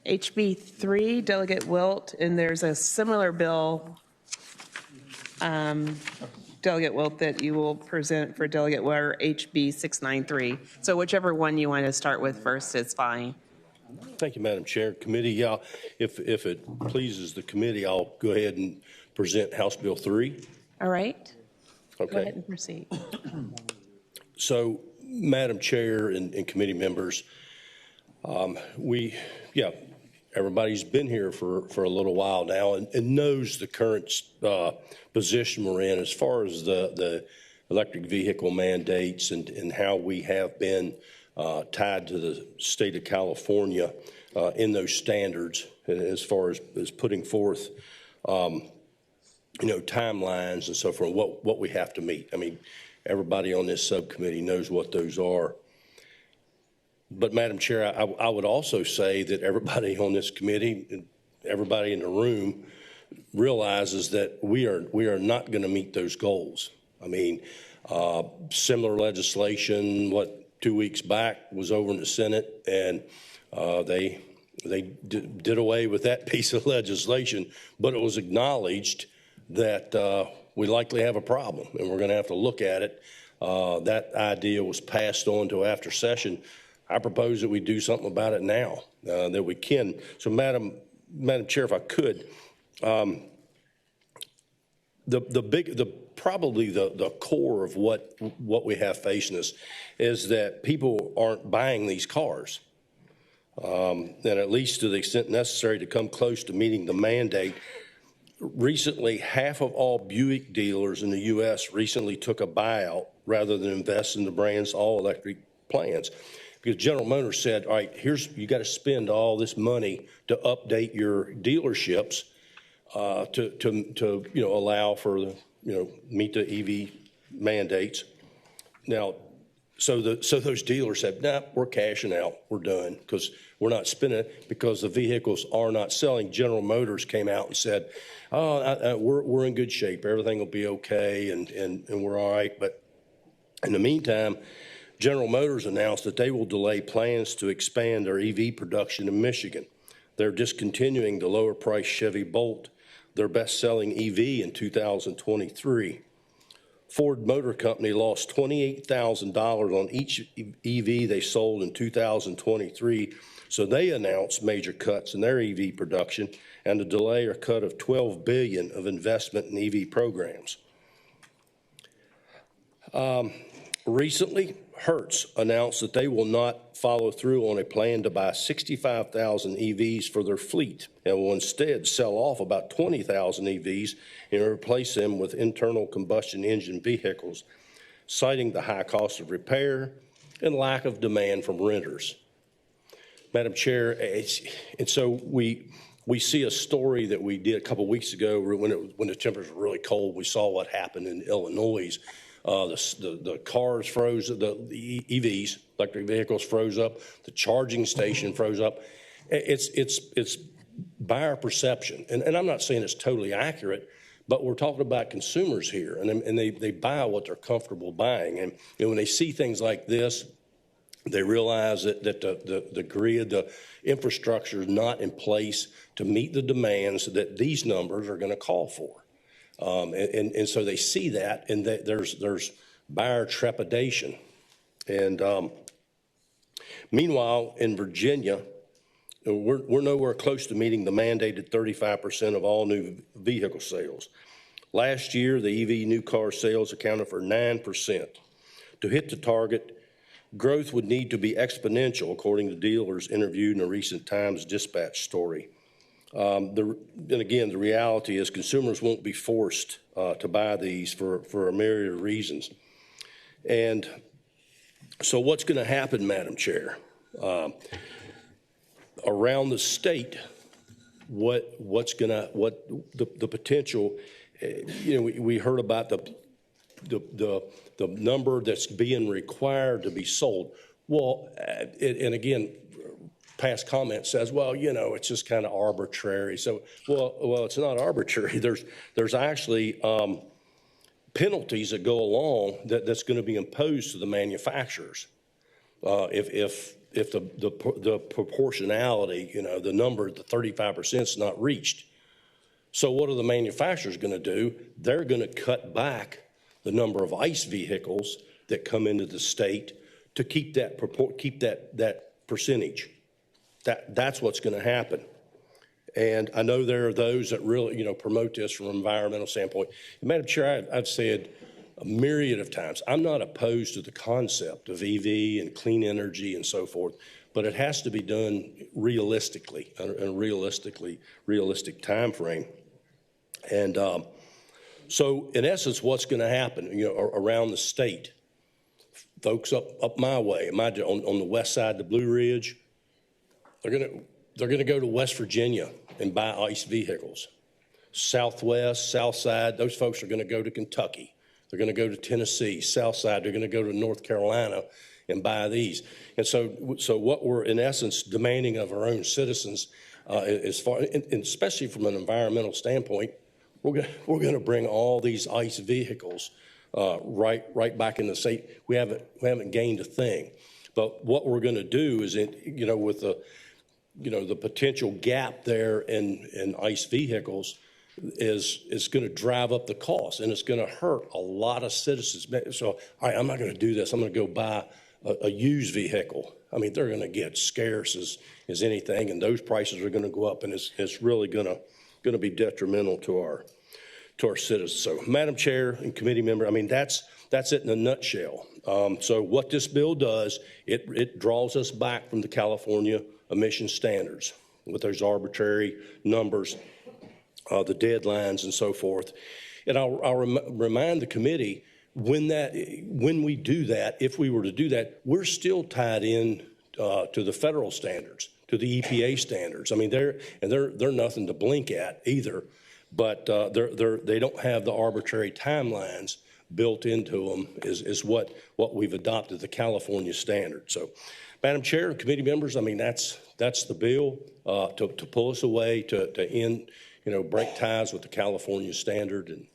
HB 3, Delegate Wilt, and there's a similar bill, Delegate Wilt, that you will present for Delegate Ware, HB 693. So whichever one you want to start with first is fine. Thank you, Madam Chair. Committee, yeah, if it pleases the committee, I'll go ahead and present House Bill 3. All right. Okay. Go ahead and proceed. So, Madam Chair and committee members, everybody's been here for a little while now and knows the current position we're in as far as the electric vehicle mandates and how we have been tied to the state of California in those standards as far as putting forth, timelines and so forth, what we have to meet. I mean, everybody on this subcommittee knows what those are. But Madam Chair, I would also say that everybody on this committee, everybody in the room realizes that we are not going to meet those goals. I mean, similar legislation, 2 weeks back was over in the Senate, and they did away with that piece of legislation, but it was acknowledged that we likely have a problem and we're going to have to look at it. That idea was passed on to after session. I propose that we do something about it now, that we can. So Madam Chair, if I could, probably the core of what we have facing us is that people aren't buying these cars. And at least to the extent necessary to come close to meeting the mandate. Recently, half of all Buick dealers in the U.S. recently took a buyout rather than invest in the brand's all-electric plans. Because General Motors said, all right, you got to spend all this money to update your dealerships to allow for meet the EV mandates. Now, so those dealers said, nah, we're cashing out, we're done, because we're not spending it because the vehicles are not selling. General Motors came out and said, oh, we're in good shape, everything will be okay, and we're all right. But in the meantime, General Motors announced that they will delay plans to expand their EV production in Michigan. They're discontinuing the lower price Chevy Bolt, their best-selling EV, in 2023. Ford Motor Company lost $28,000 on each EV they sold in 2023, so they announced major cuts in their EV production and a delay or cut of $12 billion of investment in EV programs. Recently, Hertz announced that they will not follow through on a plan to buy 65,000 EVs for their fleet and will instead sell off about 20,000 EVs and replace them with internal combustion engine vehicles, citing the high cost of repair and lack of demand from renters. Madam Chair, and so we see a story that we did a couple weeks ago when the temperatures were really cold. We saw what happened in Illinois. The cars froze, the EVs, electric vehicles froze up, the charging station froze up. It's buyer perception. And I'm not saying it's totally accurate, but we're talking about consumers here, and they buy what they're comfortable buying. And when they see things like this, they realize that the grid, the infrastructure is not in place to meet the demands that these numbers are going to call for. And so they see that, and there's buyer trepidation. And meanwhile, in Virginia, we're nowhere close to meeting the mandated 35% of all new vehicle sales. Last year, the EV new car sales accounted for 9%. To hit the target, growth would need to be exponential, according to dealers interviewed in a recent Times Dispatch story. And again, the reality is consumers won't be forced to buy these for a myriad of reasons. And so what's going to happen, Madam Chair? Around the state, what's the potential, we heard about the number that's being required to be sold. Well, and again, past comment says, well, it's just kind of arbitrary. So, well, it's not arbitrary. There's actually penalties that go along that's going to be imposed to the manufacturers if the proportionality, the number, the 35% is not reached. So what are the manufacturers going to do? They're going to cut back the number of ICE vehicles that come into the state to keep that percentage. That's what's going to happen. And I know there are those that really, promote this from an environmental standpoint. Madam Chair, I've said a myriad of times, I'm not opposed to the concept of EV and clean energy and so forth, but it has to be done realistically, in a realistic time frame. And so in essence, what's going to happen, around the state, folks up my way, on the west side of the Blue Ridge, they're going to go to West Virginia and buy ICE vehicles. Southwest, South Side, those folks are going to go to Kentucky. They're going to go to Tennessee. South Side, they're going to go to North Carolina and buy these. And so what we're in essence demanding of our own citizens, as far, and especially from an environmental standpoint, we're going to bring all these ICE vehicles right back in the state. We haven't gained a thing. But what we're going to do is, with the potential gap there in ICE vehicles is going to drive up the cost, and it's going to hurt a lot of citizens. So, all right, I'm not going to do this. I'm going to go buy a used vehicle. I mean, they're going to get scarce as anything, and those prices are going to go up, and it's really going to be detrimental to our citizens. So, Madam Chair and committee member, I mean, that's it in a nutshell. So what this bill does, it draws us back from the California emission standards with those arbitrary numbers, the deadlines and so forth. And I'll remind the committee, when we do that, if we were to do that, we're still tied in to the federal standards, to the EPA standards. I mean, they're nothing to blink at either, but they don't have the arbitrary timelines built into them is what we've adopted, the California standard. So, Madam Chair and committee members, I mean, that's the bill to pull us away, to end, break ties with the California standard. And